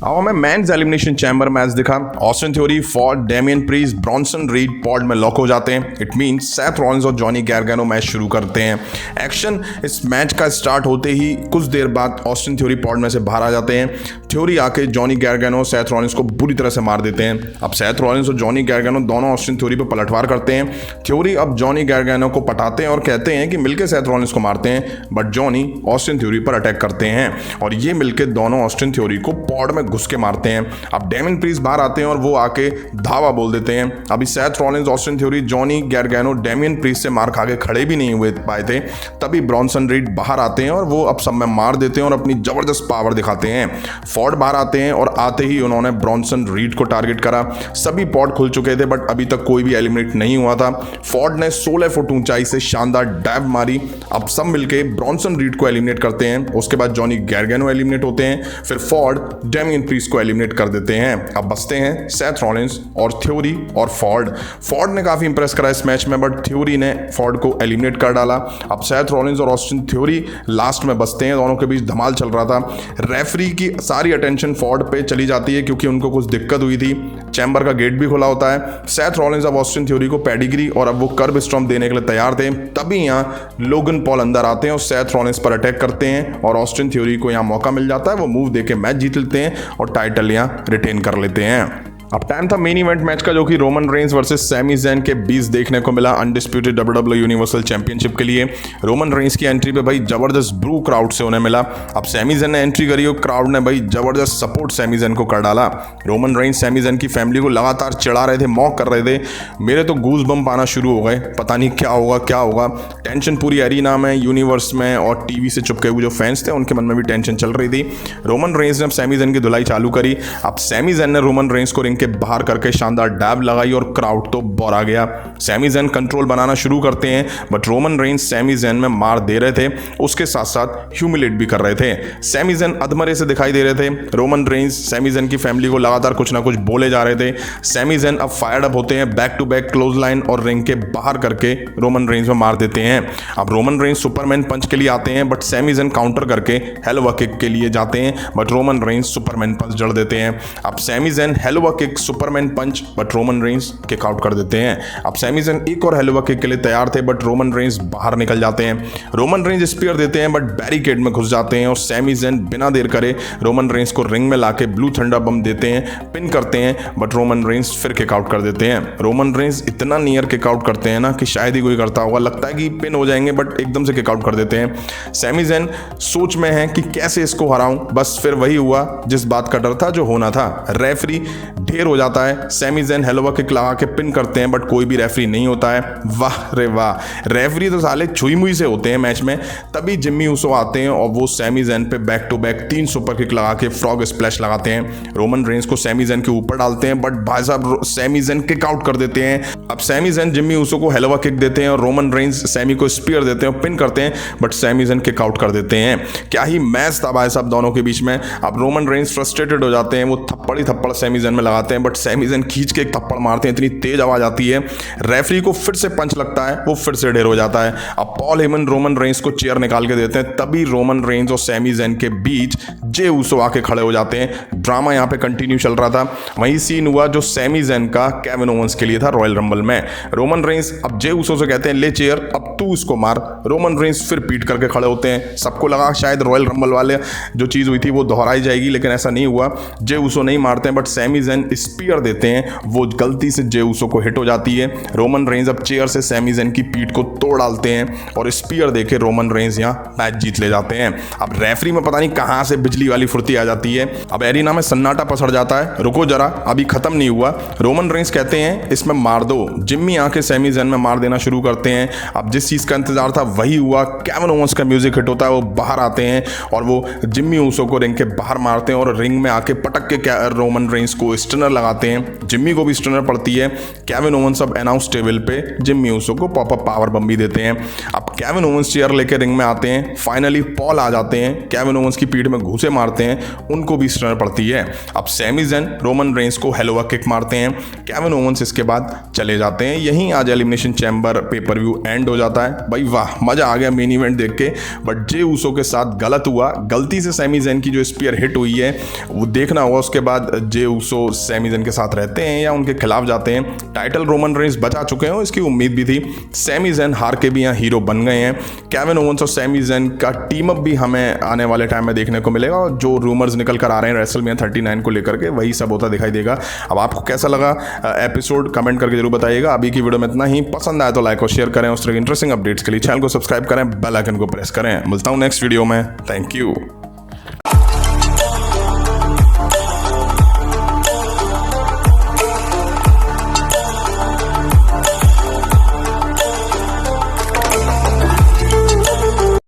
अब हमें men's elimination chamber match दिखा। Austin Theory, Ford, Damian Priest, Bronson Reed pod में लॉक हो जाते हैं। इट मींस सेथ रॉलिंस और जॉनी गारगानो मैच शुरू करते हैं। एक्शन इस मैच का स्टार्ट होते ही कुछ देर बाद ऑस्टिन थ्योरी पॉड में से बाहर आ जाते हैं। थ्योरी आके जॉनी गारगानो और सेथ रॉलिंस को बुरी तरह से मार देते हैं। अब सेथ रॉलिंस और जॉनी गारगानो दोनों ऑस्टिन थ्योरी पर पलटवार करते हैं। थ्योरी अब जॉनी गारगानो को पटाते हैं और कहते हैं कि मिलकर सेथ रॉलिंस को मारते हैं, बट जॉनी ऑस्टिन थ्योरी पर अटैक करते हैं और ये मिलकर दोनों ऑस्टिन थ्योरी को पॉड में घुस के मारते हैं। अब डेमियन प्रीस्ट बाहर आते हैं और वो आके धावा बोल देते हैं। अभी Seth Rollins, Austin Theory, Johnny Gargano Damian Priest से मार खा के खड़े भी नहीं हुए पाए थे, तभी ब्रॉन्सन रीड बाहर आते हैं और वो अब सब में मार देते हैं और अपनी जबरदस्त पावर दिखाते हैं। फॉर्ड बाहर आते हैं और आते ही उन्होंने ब्रॉन्सन रीड को टारगेट करा। सभी पॉड खुल चुके थे बट अभी तक कोई भी एलिमिनेट नहीं हुआ था। फॉर्ड ने 16 फुट ऊंचाई से शानदार डैब मारी। अब सब मिलके ब्रॉन्सन रीड को एलिमिनेट करते हैं। उसके बाद जॉनी गारगानो एलिमिनेट होते हैं, फिर फॉर्ड डेमियन प्रीस्ट को एलिमिनेट कर देते हैं। अब बचते हैं सेथ रॉलिंस और थ्योरी और फॉर्ड। फॉर्ड ने काफी इंप्रेस करा इस मैच में, बट थ्योरी ने फॉर्ड को एलिमिनेट कर डाला। अब सेथ रॉलिंस और ऑस्टिन थ्योरी लास्ट में बचते हैं। दोनों के बीच धमाल चल रहा था। रेफरी की सारी अटेंशन फॉर्ड पे चली जाती है क्योंकि उनको कुछ दिक्कत हुई थी। चैम्बर का गेट भी खुला होता है। सेथ रॉलिंस अब ऑस्टिन थ्योरी को पेडिग्री और अब वो कर्ब स्टॉम्प देने के लिए तैयार थे, तभी यहाँ लोगन पॉल अंदर आते हैं और सेथ रॉलिंस पर अटैक करते हैं और ऑस्टिन थ्योरी को यहाँ मौका मिल जाता है। वो मूव देके मैच जीत लेते हैं और टाइटल यहाँ रिटेन कर लेते हैं। अब टाइम था मेन इवेंट मैच का, जो कि Roman Reigns versus Sami Zayn के बीच देखने को मिला अनडिस्प्यूटेड डब्ल्यूडब्ल्यूई यूनिवर्सल चैंपियनशिप के लिए। रोमन रेंस की एंट्री पे भाई जबरदस्त ब्रू क्राउड से उन्हें मिला। अब सैमी ज़ैन ने एंट्री करी और क्राउड ने भाई जबरदस्त सपोर्ट सैमी ज़ैन को कर डाला। रोमन रेंस सैमी ज़ैन की फैमिली को लगातार चिढ़ा रहे थे, मॉक कर रहे थे। मेरे तो गूज बम्प आना शुरू हो गए, पता नहीं क्या होगा क्या होगा। टेंशन पूरी एरिना में, यूनिवर्स में और टीवी से चुपके हुए जो फैंस थे उनके मन में भी टेंशन चल रही थी। रोमन रेंस ने अब सैमी ज़ैन की धुलाई चालू करी। अब सैमी ज़ैन ने रोमन रेंस को रिंग के बाहर करके शानदार डैब लगाई और क्राउड तो बोरा गया। सैमी ज़ैन कंट्रोल बनाना शुरू करते हैं, बट रोमन रेंस सैमी ज़ैन में मार दे रहे थे, उसके साथ साथ ह्यूमिलेट भी कर रहे थे। सैमी ज़ैन अधमरे से दिखाई दे रहे थे। रोमन रेंस सैमी ज़ैन की फैमिली को लगातार कुछ ना कुछ बोले जा रहे थे। सैमी ज़ैन अब फायर्ड अप होते हैं, back to back clothesline और रिंग के बाहर करके रोमन रेंस में मार देते हैं। अब रोमन रेंस सुपरमैन पंच के लिए आते हैं, बट सैमी ज़ैन काउंटर करके हेलवा किक के लिए जाते हैं, but Roman Reigns Superman punch जड़ देते हैं। अब Sami Zayn helluva kick, Superman punch, but Roman Reigns kick out कर देते हैं। अब सैमी ज़ैन एक और हेलवा किक के लिए तैयार थे, बट रोमन रेंस बाहर निकल जाते हैं। रोमन रेंस स्पीयर देते हैं, बट बैरिकेड में घुस जाते हैं और सैमी ज़ैन बिना देर करे रोमन रेंस को रिंग में लाके ब्लू थंडर बम देते हैं, पिन करते हैं, बट रोमन रेंस फिर किक आउट कर देते हैं। रोमन रेंस इतना नियर किक आउट करते हैं ना कि शायद ही कोई करता होगा, लगता है कि पिन हो जाएंगे, बट एकदम से किक आउट कर देते हैं। सैमी ज़ैन सोच में है कि कैसे इसको हराऊं, बस फिर वही हुआ जिस बात का डर था, जो होना था। रेफरी ढेर हो जाता है। सैमी ज़ैन हेलवा किक लगा के पिन करते हैं, बट कोई भी रेफरी नहीं होता है। वाह रे वाह, रेफरी तो साले छुई मुई से होते हैं मैच में। तभी जिम्मी ऊसो आते हैं और वो सैमी ज़ैन पे back to back 3 super kick लगा के फ्रॉग स्प्लैश लगाते हैं। रोमन रेंस को सैमी ज़ैन के ऊपर डालते हैं, बट भाई साहब सैमी ज़ैन किक आउट कर देते हैं। अब सैमी ज़ैन जिम्मी ऊसो को हेलवा किक देते हैं और रोमन रेंस सैमी को स्पीयर देते हैं और पिन करते हैं, but Sami Zayn kick out कर देते हैं। क्या ही मैच था भाई साहब दोनों के बीच में। अब रोमन रेंस फ्रस्ट्रेटेड हो जाते हैं, वो थप्पड़ ही थप्पड़ सैमी ज़ैन में लगाते हैं, बट सैमी ज़ैन खींच के एक थप्पड़ मारते हैं, इतनी तेज आवाज आती है। रेफरी को फिर से पंच लगता है, वो फिर से ढेर हो जाता है। अब पॉल हेमन रोमन रेंस को चेयर निकाल के देते हैं, तभी रोमन रेंस और सैमी ज़ैन के बीच जे ऊसो आके खड़े हो जाते हैं। ड्रामा यहाँ पे कंटिन्यू चल रहा था। वही सीन हुआ जो सैमी ज़ैन का केविन ओवेंस के लिए था रॉयल रंबल में। रोमन रेंस अब जे ऊसो से कहते हैं ले चेयर, अब तू इसको मार। रोमन रेंस फिर पीट करके खड़े होते हैं। सबको लगा शायद रॉयल रंबल वाले जो चीज़ हुई थी वो दोहराई जाएगी, लेकिन ऐसा नहीं हुआ। जे ऊसो नहीं मारते हैं, बट सैमी ज़ैन स्पीयर देते हैं, वो गलती से जे ऊसो को हिट हो जाती है। रोमन रेंस अब चेयर से सैमी ज़ैन की पीठ को तोड़ डालते हैं और स्पीयर देके रोमन रेंस यहाँ मैच जीत ले जाते हैं। अब रेफरी में पता नहीं कहाँ से बिजली वाली फुर्ती आ जाती है। अब एरिना में सन्नाटा पसर जाता है। रुको जरा, अभी खत्म नहीं हुआ। रोमन रेंस कहते हैं इसमें मार दो। जिम्मी आके सैमी ज़ैन में मार देना शुरू करते हैं। अब जिस चीज़ का इंतजार था वही हुआ। केविन ओवेंस का म्यूजिक हिट होता है, वो बाहर आते हैं और वो जिम्मी ऊसो को रिंग के बाहर मारते हैं और रिंग में आके पटक के रोमन रेंस को स्टनर स्टनर लगाते हैं, जिम्मी को भी स्टनर पड़ती है। केविन ओवेंस अब अनाउंस टेबल पे जिम्मी ऊसो को पॉपअप पावर बम भी देते हैं। अब केविन ओवेंस चेयर लेके रिंग में आते हैं। फाइनली पॉल आ जाते हैं, केविन ओवेंस की पीठ में घूसे मारते हैं, उनको भी स्टनर पड़ती है। अब सैमी ज़ेन रोमन रेंस को हेलोवा किक मारते हैं, केविन ओवेंस इसके बाद चले जाते हैं। यहीं आज elimination chamber pay per view and हो जाता है। भाई वाह, मजा आ गया मेन इवेंट देख के। बट जे ऊसो के साथ गलत हुआ, गलती से सैमी ज़ेन की जो स्पीयर हिट हुई है वो देखना होगा। उसके बाद जे ऊसो सैमी ज़ेन के साथ रहते हैं या उनके खिलाफ जाते हैं। टाइटल रोमन रेंस बचा चुके हैं, इसकी उम्मीद भी थी। सैमी ज़ेन हार के भी यहाँ हीरो बन गए हैं। केविन ओवेंस और सैमी ज़ेन का टीम अप भी हमें आने वाले टाइम में देखने को मिलेगा, और जो रूमर्स निकल कर आ रहे हैं रेसलमेनिया 39 को लेकर के, वही सब होता दिखाई देगा। अब आपको कैसा लगा एपिसोड कमेंट करके जरूर बताइएगा। अभी की वीडियो में इतना ही। पसंद आए तो लाइक और शेयर करें। उस तरह की इंटरेस्टिंग अपडेट्स के लिए चैनल को सब्सक्राइब करें, बेल आइकन को प्रेस करें। मिलता हूँ नेक्स्ट वीडियो में। Thank you.